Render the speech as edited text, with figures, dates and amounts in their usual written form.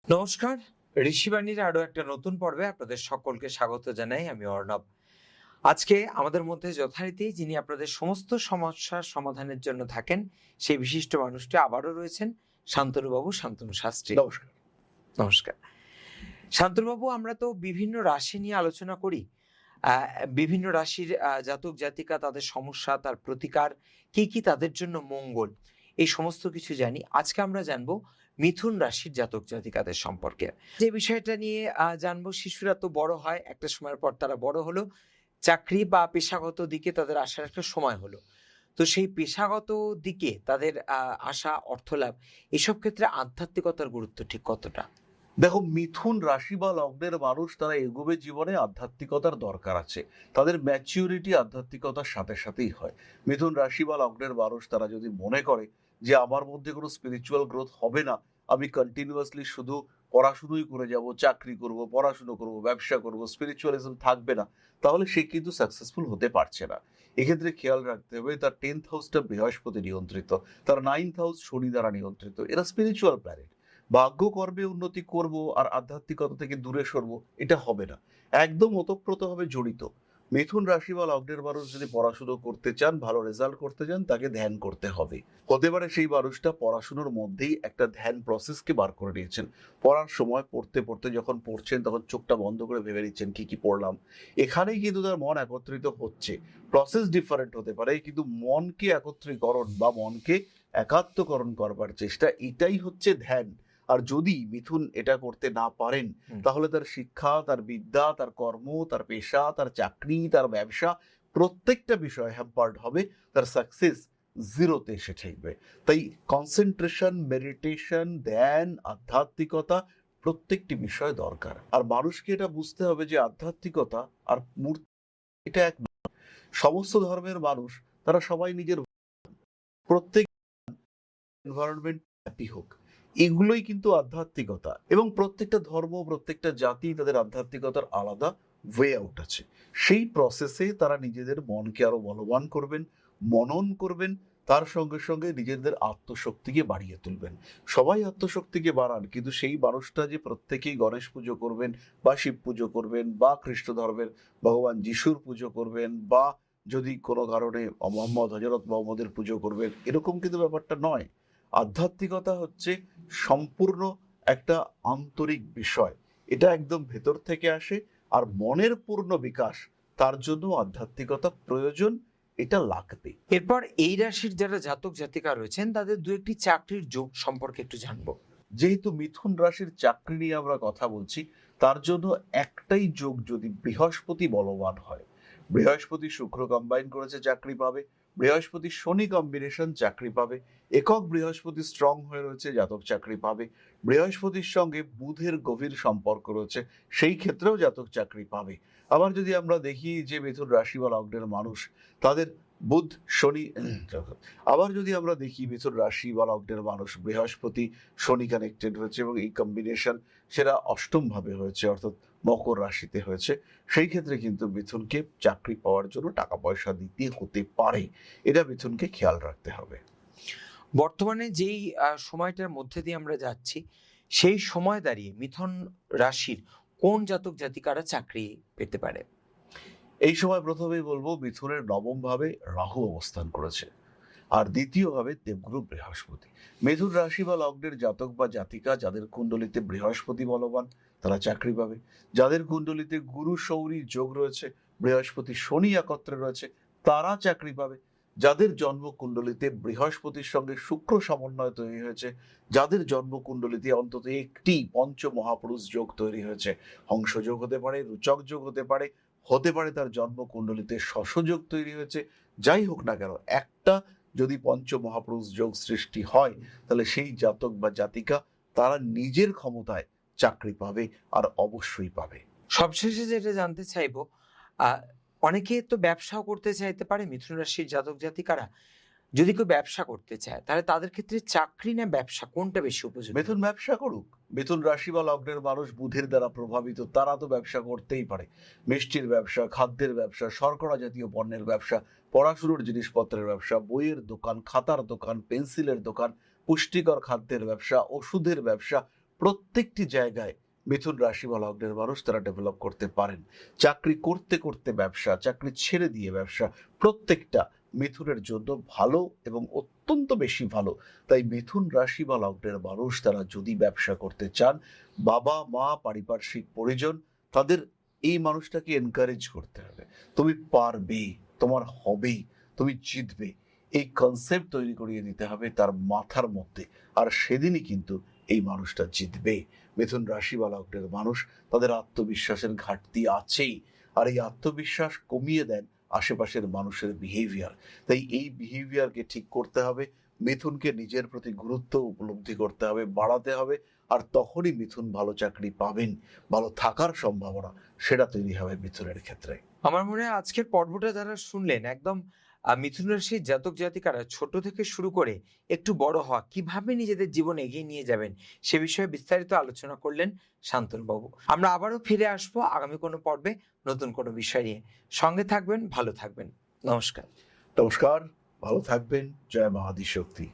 নমস্কার। ঋষিবাণীর আরো একটা নতুন পর্বে আপনাদের সকলকে স্বাগত জানাই। আমি অর্ণব। আজকে আমাদের মধ্যে যথারীতি যিনি আপনাদের সমস্ত সমস্যার সমাধানের জন্য থাকেন, সেই বিশিষ্ট মানুষটি আবারও রয়েছেন, শান্তনুবাবু, শান্তনু শাস্ত্রী। নমস্কার। নমস্কার। শান্তনুবাবু, আমরা তো বিভিন্ন রাশি নিয়ে আলোচনা করি। বিভিন্ন রাশির জাতক জাতিকা, তাদের সমস্যা, তার প্রতিকার, কি তাদের জন্য মঙ্গল, এই সমস্ত কিছু জানি। আজকে আমরা জানবো মিথুন রাশির জাতক জাতিকাদের সম্পর্কে। যে বিষয়টা নিয়ে জানবো, শিশুরা তো বড় হয়, একটা সময়ের পর তারা বড় হলো, চাকরি বা পেশাগত দিকে তাদের আসার একটা সময় হলো। তো সেই পেশাগত দিকে তাদের আশা, অর্থলাভ, এসব ক্ষেত্রে আধ্যাত্মিকতার গুরুত্ব ঠিক কতটা? দেখো, মিথুন রাশি বা লগ্নের মানুষ তারা এগোবে জীবনে, আধ্যাত্মিকতার দরকার আছে। তাদের ম্যাচিউরিটি আধ্যাত্মিকতার সাথে সাথেই হয়। মিথুন রাশি বা লগ্নের মানুষ তারা যদি মনে করে যে আমার মধ্যে কোনো স্পিরিচুয়াল গ্রোথ হবে না, আমি কন্টিনিউয়াসলি শুধু পড়াশুনোই করে যাব, চাকরি করব, পড়াশুনো করব, ব্যবসা করব, স্পিরিচুয়ালিজম থাকবে না, তাহলে সে কিন্তু সাকসেসফুল হতে পারছে না। এক্ষেত্রে খেয়াল রাখতে হবে তার 10th হাউসটা বৃহস্পতি নিয়ন্ত্রিত, তার 9th হাউস শনি দ্বারা নিয়ন্ত্রিত। এরা স্পিরিচুয়াল প্ল্যানেট। ভাগ্য কর্মে উন্নতি করব আর আধ্যাত্মিকতা থেকে দূরে সরবো, এটা হবে না। একদম ওতপ্রোতভাবে জড়িত। মিথুন রাশি বা লগ্নের মানুষ যদি পড়াশুনো করতে চান, ভালো রেজাল্ট করতে চান, তাকে ধ্যান করতে হবে। হতে পারে সেই মানুষটা পড়াশুনোর মধ্যেই একটা ধ্যান প্রসেসকে বার করে নিয়েছেন। পড়ার সময় পড়তে পড়তে যখন পড়ছেন তখন চোখটা বন্ধ করে ভেবে নিচ্ছেন কি পড়লাম। এখানেই কিন্তু তার মন একত্রিত হচ্ছে। প্রসেস ডিফারেন্ট হতে পারে, কিন্তু মনকে একত্রীকরণ বা মনকে একাত্মকরণ করবার চেষ্টা, এটাই হচ্ছে ধ্যান। আর যদি মিথুন এটা করতে না পারেন, তাহলে তার শিক্ষা, তার বিদ্যা, তার কর্ম, তার পেশা, তার চাকরি, তার ব্যবসা, প্রত্যেকটা বিষয় হ্যাম্পার্ড হবে। তার সাকসেস জিরোতে এসে ঠেকবে। তাই কনসেন্ট্রেশন, মেডিটেশন, ধ্যান, আধ্যাত্মিকতা, প্রত্যেকটি বিষয় দরকার। আর মানুষকে এটা বুঝতে হবে যে আধ্যাত্মিকতা আর মূর্তি এটা এক নয়। সমস্ত ধর্মের মানুষ তারা সবাই নিজের প্রত্যেক এনভায়রনমেন্ট হ্যাপি হোক, এগুলোই কিন্তু আধ্যাত্মিকতা। এবং প্রত্যেকটা ধর্ম, প্রত্যেকটা জাতি তাদের আধ্যাত্মিকতার আলাদা ওয়ে আউট আছে। সেই প্রসেসে তারা নিজেদের মনকে আরো বলবান করবেন, মনন করবেন, তার সঙ্গে সঙ্গে নিজেদের আত্মশক্তিকে বাড়িয়ে তুলবেন। সবাই আত্মশক্তিকে বাড়ান, কিন্তু সেই মানুষটা যে প্রত্যেকেই গণেশ পুজো করবেন বা শিব পুজো করবেন বা খ্রিস্ট ধর্মের ভগবান যিশুর পুজো করবেন বা যদি কোনো কারণে মোহাম্মদ, হজরত মোহাম্মদের পুজো করবেন, এরকম কিন্তু ব্যাপারটা নয়। আধ্যাত্মিকতা হচ্ছে সম্পূর্ণ একটা আন্তরিক বিষয়। এটা একদম ভেতর থেকে আসে। আর মনের পূর্ণ বিকাশ, তার জন্য আধ্যাত্মিকতা প্রয়োজন, এটা লাগবে। এরপর এই রাশির যারা জাতক জাতিকা রয়েছেন, তাদের দু একটি চাকরির যোগ সম্পর্কে একটু জানবো। যেহেতু মিথুন রাশির চাকরি নিয়ে আমরা কথা বলছি, তার জন্য একটাই যোগ, যদি বৃহস্পতি বলবান হয়। বৃহস্পতি শুক্র কম্বাইন করেছে, চাকরি পাবে। বৃহস্পতি শনি কম্বিনেশন, চাকরি পাবে। একক বৃহস্পতি স্ট্রং হয়ে রয়েছে, জাতক চাকরি পাবে। বৃহস্পতির সঙ্গে বুধের গভীর সম্পর্ক রয়েছে, সেই ক্ষেত্রেও জাতক চাকরি পাবে। আবার যদি আমরা দেখি যে মিথুন রাশি বা লগ্নের মানুষ, তাদের বুধ শনি আবার যদি আমরা দেখি মিথুন রাশি বা লগ্নের মানুষ, বৃহস্পতি শনি কানেক্টেড হয়েছে এবং এই কম্বিনেশন সেটা অষ্টম ভাবে হয়েছে, অর্থাৎ মকর রাশিতে হয়েছে, সেই ক্ষেত্রে কিন্তু মিথুনকে চাকরি পাওয়ার জন্য টাকা পয়সা দিতে হতে পারে। এটা মিথুনকে খেয়াল রাখতে হবে। বর্তমানে যেই সময়টার মধ্যে দিয়ে আমরা যাচ্ছি, সেই সময় দাঁড়িয়ে মিথুন রাশির কোন জাতক জাতিকারা চাকরি পেতে পারে? এই সময় প্রথমেই বলবো, মিথুনের নবম ভাবে রাহু অবস্থান করেছে, আর দ্বিতীয় ভাবে দেবগুরু বৃহস্পতি। মিথুন রাশি বা লগ্নের জাতক বা জাতিকা যাদের কুণ্ডলিতে বৃহস্পতি বলবান, তারা চাকরি পাবে। যাদের কুণ্ডলিতে গুরু শৌরী যোগ রয়েছে, বৃহস্পতি শনি একত্রে রয়েছে, তারা চাকরি পাবে। যাদের জন্ম কুণ্ডলিতে বৃহস্পতির সঙ্গে শুক্র সমন্বয় তৈরি হয়েছে, যাদের জন্ম কুণ্ডলিতে অন্তত একটি পঞ্চ মহাপুরুষ যোগ তৈরি হয়েছে, হংস যোগ হতে পারে, রুচক যোগ হতে পারে, হতে পারে তার জন্ম কুণ্ডলিতে শশযোগ তৈরি হয়েছে, যাই হোক না কেন, একটা যদি পঞ্চ মহাপুরুষ যোগ সৃষ্টি হয়, তাহলে সেই জাতক বা জাতিকা তারা নিজের ক্ষমতায় চাকরি পাবে, আর অবশ্যই পাবে। সবশেষে যেটা জানতে চাইবো, আহ অনেকে তো ব্যবসাও করতে চাইতে পারে মিথুন রাশির জাতক জাতিকারা। যদি কেউ ব্যবসা করতে চায়, তাহলে তাদের ক্ষেত্রে চাকরি না ব্যবসা, কোনটা বেশি উপযোগী? মিথুন ব্যবসা করুক। মিথুন রাশি বা লগ্নের মানুষ বুধের দ্বারা প্রভাবিত, তারা তো ব্যবসা করতেই পারে। মিষ্টির ব্যবসা, খাদ্যের ব্যবসা, শর্করা জাতীয় পণ্যের ব্যবসা, পড়াশুনোর জিনিসপত্রের ব্যবসা, বইয়ের দোকান, খাতার দোকান, পেন্সিলের দোকান, পুষ্টিকর খাদ্যের ব্যবসা, ওষুধের ব্যবসা, প্রত্যেকটি জায়গায় মিথুন রাশি বা লগ্নের মানুষ তারা ডেভেলপ করতে পারেন। চাকরি করতে করতে ব্যবসা, চাকরি ছেড়ে দিয়ে ব্যবসা, প্রত্যেকটা মিথুনের জন্য ভালো এবং অত্যন্ত বেশি ভালো। তাই মিথুন রাশি বা লগ্নের মানুষ তারা যদি ব্যবসা করতে চান, বাবা মা পারিপার্শ্বিক পরিজন তাদের এই মানুষটাকে এনকারেজ করতে হবে। তুমি পারবে, তোমার হবেই, তুমি জিতবে, এই কনসেপ্ট তৈরি করিয়ে দিতে হবে তার মাথার মধ্যে। আর সেদিনই কিন্তু এই মানুষটা জিতবে। মিথুন রাশি বা লগ্নের মানুষ তাদের আত্মবিশ্বাসের ঘাটতি আছেই, আর এই আত্মবিশ্বাস কমিয়ে দেন আশেপাশের মানুষের বিহেভিয়ার। তাই এই বিহেভিয়ারকে ঠিক করতে হবে, মিথুনকে নিজের প্রতি গুরুত্ব উপলব্ধি করতে হবে, বাড়াতে হবে। আর তখনই মিথুন ভালো চাকরি পাবেন, ভালো থাকার সম্ভাবনা সেটা তৈরি হবে মিথুনের ক্ষেত্রে। আমার মনে হয় আজকের পর্বটা যারা শুনলেন, একদম মিথুন রাশির জাতক জাতিকারা ছোট থেকে শুরু করে একটু বড় হওয়া, কিভাবে নিজেদের জীবন এগিয়ে নিয়ে যাবেন সে বিষয়ে বিস্তারিত আলোচনা করলেন শান্তনুবাবু। আমরা আবারও ফিরে আসবো আগামী কোনো পর্বে নতুন কোনো বিষয় নিয়ে। সঙ্গে থাকবেন, ভালো থাকবেন। নমস্কার। নমস্কার, ভালো থাকবেন। জয় মা আদিশক্তি।